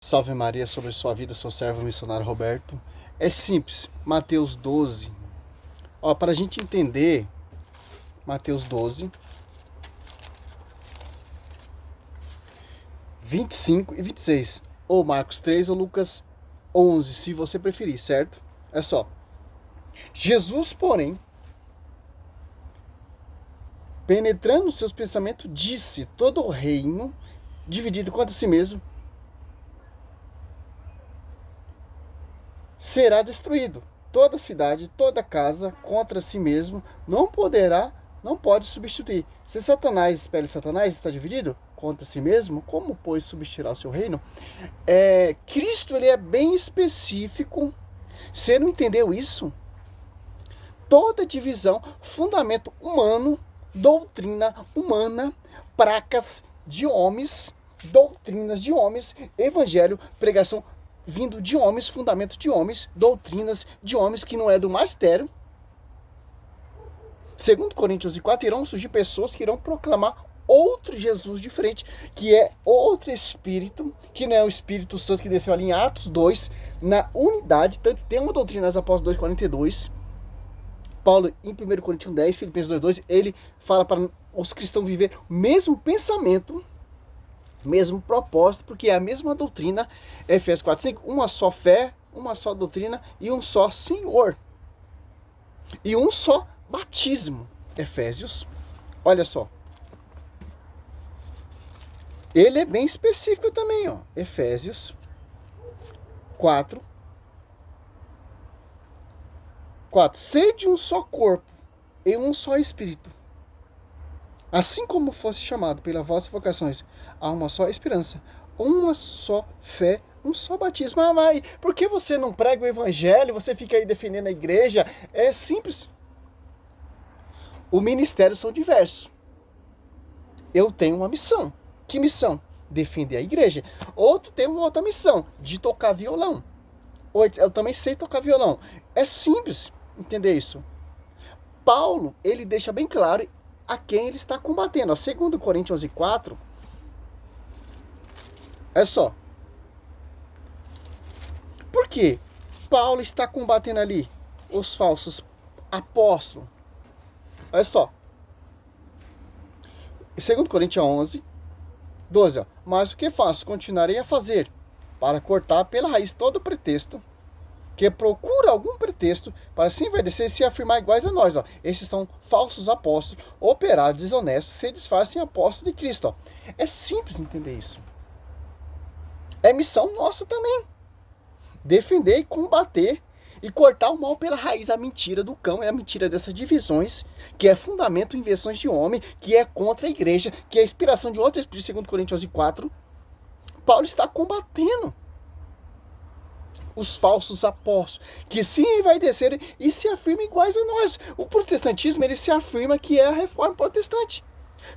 Salve Maria sobre sua vida, sou servo missionário Roberto. É simples, Mateus 12. Para a gente entender, Mateus 12, 25 e 26. Ou Marcos 3 ou Lucas 11, se você preferir, certo? É só. Jesus, porém, penetrando seus pensamentos, disse: todo o reino dividido contra si mesmo será destruído. Toda cidade, toda casa contra si mesmo não pode substituir. Se Satanás espelha Satanás, está dividido contra si mesmo, como, pois, substituirá o seu reino? Cristo, ele é bem específico. Você não entendeu isso? Toda divisão, fundamento humano, doutrina humana, práticas de homens, doutrinas de homens, evangelho, pregação vindo de homens, fundamento de homens, doutrinas de homens que não é do magistério. Segundo Coríntios 4, irão surgir pessoas que irão proclamar outro Jesus diferente, que é outro Espírito, que não é o Espírito Santo que desceu ali em Atos 2, na unidade, tanto tem uma doutrina nas Apóstolos 2,42, Paulo em 1 Coríntios 10, Filipenses 2,2, ele fala para os cristãos viver o mesmo pensamento, mesmo propósito, porque é a mesma doutrina. Efésios 4:5, uma só fé, uma só doutrina e um só Senhor. E um só batismo. Efésios, olha só. Ele é bem específico também, ó. Efésios 4. Sede um só corpo e um só espírito. Assim como fosse chamado pelas vossas vocações, há uma só esperança, uma só fé, um só batismo. Mas por que você não prega o evangelho? Você fica aí defendendo a igreja? É simples. Os ministérios são diversos. Eu tenho uma missão. Que missão? Defender a igreja. Outro tem uma outra missão, de tocar violão. Eu também sei tocar violão. É simples entender isso. Paulo, ele deixa bem claro a quem ele está combatendo. Segundo Coríntios 4, é só. Por que Paulo está combatendo ali os falsos apóstolos? Olha só. Segundo Coríntios 11, 12. Mas o que faço? Continuarei a fazer para cortar pela raiz todo pretexto que procura algum pretexto para se envaidecer e se afirmar iguais a nós. Esses são falsos apóstolos, operários desonestos, se disfarçam em apóstolos de Cristo. É simples entender isso. É missão nossa também. Defender e combater e cortar o mal pela raiz. A mentira do cão é a mentira dessas divisões, que é fundamento em invenções de homem, que é contra a igreja, que é a inspiração de outro espírito, segundo Coríntios 4. Paulo está combatendo os falsos apóstolos, que se envaideceram e se afirmam iguais a nós. O protestantismo, ele se afirma que é a reforma protestante.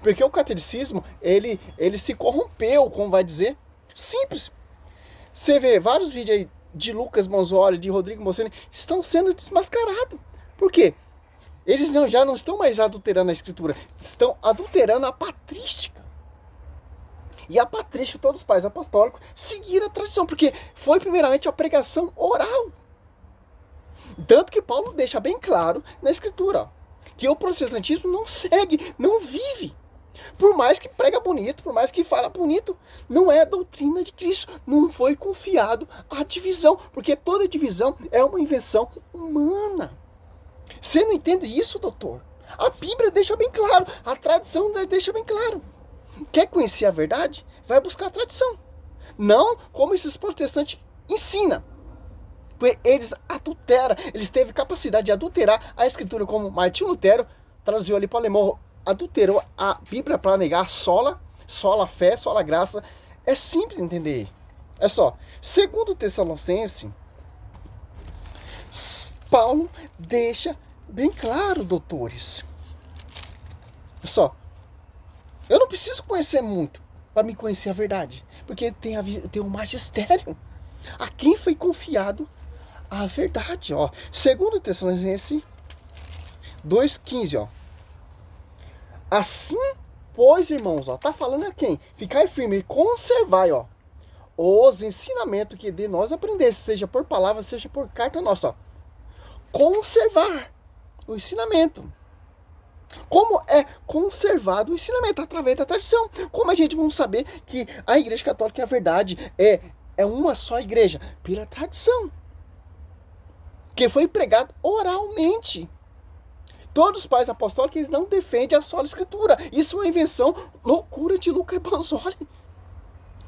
Porque o catolicismo, ele se corrompeu, como vai dizer. Simples. Você vê vários vídeos aí de Lucas Manzoli, de Rodrigo Mosseni, estão sendo desmascarados. Por quê? Eles já não estão mais adulterando a escritura, estão adulterando a patrística. E a patrística, todos os pais apostólicos, seguiram a tradição, porque foi primeiramente a pregação oral. Tanto que Paulo deixa bem claro na escritura, que o protestantismo não segue, não vive. Por mais que prega bonito, por mais que fala bonito, não é a doutrina de Cristo, não foi confiado à divisão, porque toda divisão é uma invenção humana. Você não entende isso, doutor? A Bíblia deixa bem claro, a tradição deixa bem claro. Quer conhecer a verdade? Vai buscar a tradição. Não como esses protestantes ensinam. Porque eles adulteram, eles teve capacidade de adulterar a escritura, como Martinho Lutero traduziu ali para o alemão, adulterou a Bíblia para negar sola fé, sola graça. É simples entender. É só, segundo Tessalonicenses, Paulo deixa bem claro, doutores. É só, eu não preciso conhecer muito para me conhecer a verdade, porque tem um magistério a quem foi confiado a verdade, ó. Segundo Tessalonicenses 2:15, ó. Assim, pois, irmãos, ó, tá falando a quem? Ficar firme e conservar, ó, os ensinamentos que de nós aprendesse, seja por palavra, seja por carta nossa. Ó. Conservar o ensinamento. Como é conservado o ensinamento? Através da tradição. Como a gente vai saber que a Igreja Católica é a verdade? É uma só igreja? Pela tradição. Que foi pregado oralmente. Todos os pais apostólicos eles não defendem a sola escritura. Isso é uma invenção, loucura de Luca Banzoli.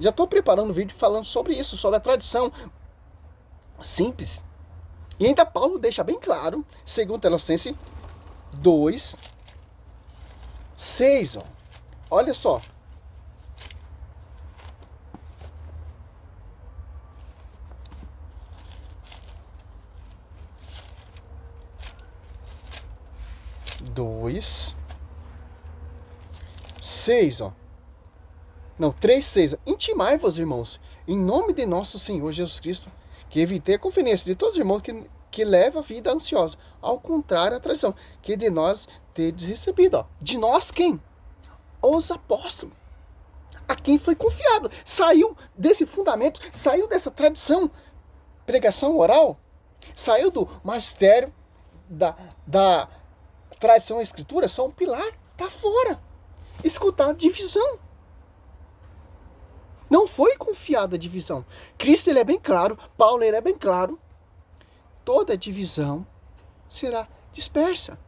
Já estou preparando um vídeo falando sobre isso, sobre a tradição. Simples. E ainda Paulo deixa bem claro, segundo Tessalonicenses 2, 6, ó. Olha só. Dois, 6, ó. Não, 3, 6. Intimai-vos, irmãos, em nome de nosso Senhor Jesus Cristo, que evitei a conveniência de todos os irmãos que levam a vida ansiosa. Ao contrário, a traição, que de nós tedes recebido. Ó. De nós quem? Os apóstolos. A quem foi confiado. Saiu desse fundamento, saiu dessa tradição, pregação oral, saiu do magistério, da tradição e escritura, são um pilar, tá fora. Escutar a divisão. Não foi confiada a divisão. Cristo ele é bem claro, Paulo ele é bem claro. Toda divisão será dispersa.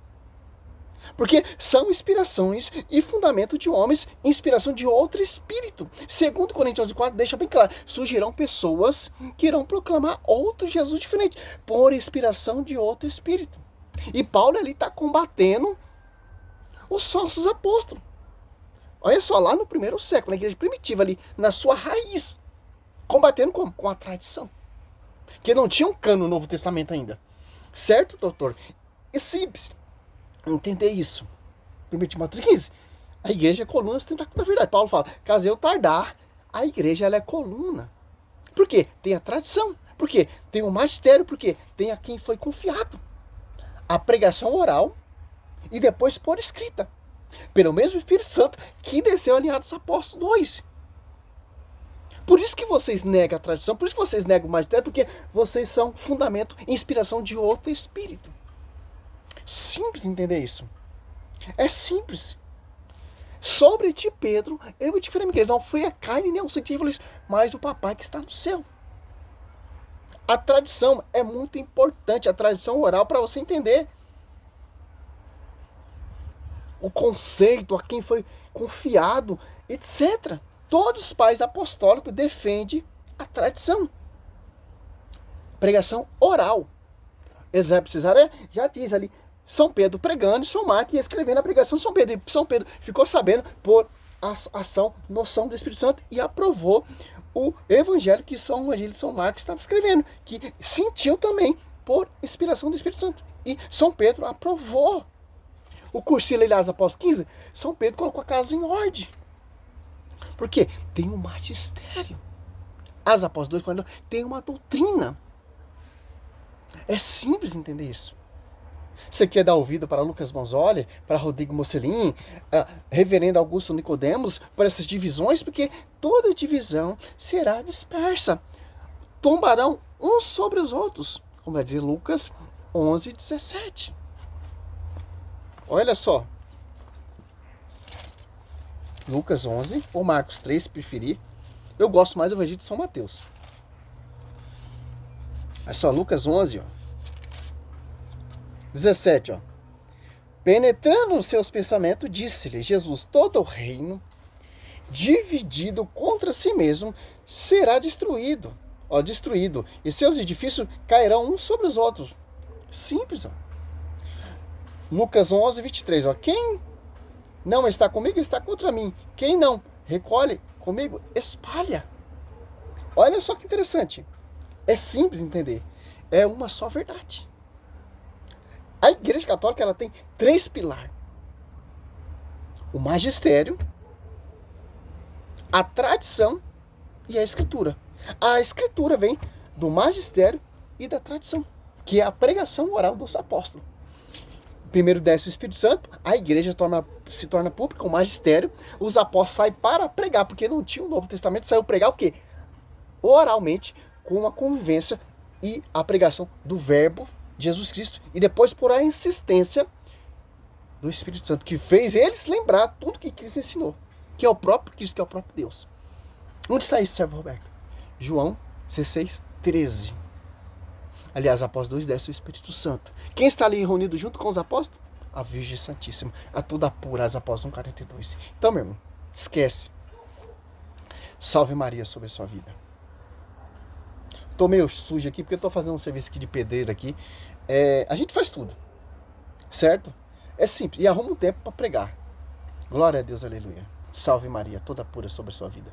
Porque são inspirações e fundamento de homens, inspiração de outro espírito. Segundo Coríntios 4 deixa bem claro, surgirão pessoas que irão proclamar outro Jesus diferente, por inspiração de outro espírito. E Paulo ali está combatendo os falsos apóstolos. Olha só, lá no primeiro século, na igreja primitiva ali, na sua raiz, combatendo como? Com a tradição. Que não tinha um cano no Novo Testamento ainda. Certo, doutor? É simples entender isso. 1 Timóteo 15. A igreja é coluna sustentáculo da verdade. Paulo fala, caso eu tardar, a igreja ela é coluna. Por quê? Tem a tradição. Por quê? Tem o magistério. Por quê? Tem a quem foi confiado. A pregação oral e depois por escrita. Pelo mesmo Espírito Santo que desceu em Atos Apóstolos 2. Por isso que vocês negam a tradição, por isso que vocês negam o magistério, porque vocês são fundamento, inspiração de outro espírito. Simples entender isso. É simples. Sobre ti, Pedro, eu te falei, não foi a carne nem o sangue, mas o papai que está no céu. A tradição é muito importante, a tradição oral, para você entender o conceito, a quem foi confiado, etc. Todos os pais apostólicos defendem a tradição. Pregação oral. Exemplo, Cesaré já diz ali, São Pedro pregando e São Marcos escrevendo a pregação de São Pedro. E São Pedro ficou sabendo por ação, noção do Espírito Santo e aprovou o evangelho que São Evangelho de São Marcos estava escrevendo, que sentiu também por inspiração do Espírito Santo. E São Pedro aprovou. O cursilho, aliás, após 15, São Pedro colocou a casa em ordem. Por quê? Tem um magistério. As apóstolos 2:42 tem uma doutrina. É simples entender isso. Você quer dar ouvido para Lucas Banzoli, para Rodrigo Mocelin, reverendo Augusto Nicodemos, para essas divisões, porque toda divisão será dispersa. Tombarão uns sobre os outros, como vai dizer Lucas 11:17. Olha só. Lucas 11 ou Marcos 3, se preferir. Eu gosto mais do Evangelho de São Mateus. Olha só, Lucas 11, ó. 17, ó. Penetrando os seus pensamentos, disse-lhe Jesus, todo o reino dividido contra si mesmo será destruído. Ó, destruído. E seus edifícios cairão uns sobre os outros. Simples, ó. Lucas 11, 23, ó. Quem não está comigo, está contra mim. Quem não recolhe comigo, espalha. Olha só que interessante. É simples entender. É uma só verdade. A Igreja Católica ela tem 3 pilares. O magistério, a tradição e a escritura. A escritura vem do magistério e da tradição, que é a pregação oral dos apóstolos. Primeiro desce o Espírito Santo, a igreja se torna pública, o magistério, os apóstolos saem para pregar, porque não tinha o Novo Testamento, saiu pregar o quê? oralmente, com a convivência e a pregação do verbo de Jesus Cristo, e depois por a insistência do Espírito Santo, que fez eles lembrar tudo que Cristo ensinou, que é o próprio Cristo, que é o próprio Deus. Onde está isso, servo Roberto? João 16, 13. Aliás, após 2 desce o Espírito Santo. Quem está ali reunido junto com os apóstolos? A Virgem Santíssima, a toda pura, as apóstolos 1,42. Então, meu irmão, esquece. Salve Maria sobre a sua vida. Tô meio sujo aqui, porque eu tô fazendo um serviço aqui de pedreiro aqui. A gente faz tudo, certo? É simples, e arruma um tempo para pregar. Glória a Deus, aleluia. Salve Maria, toda pura sobre a sua vida.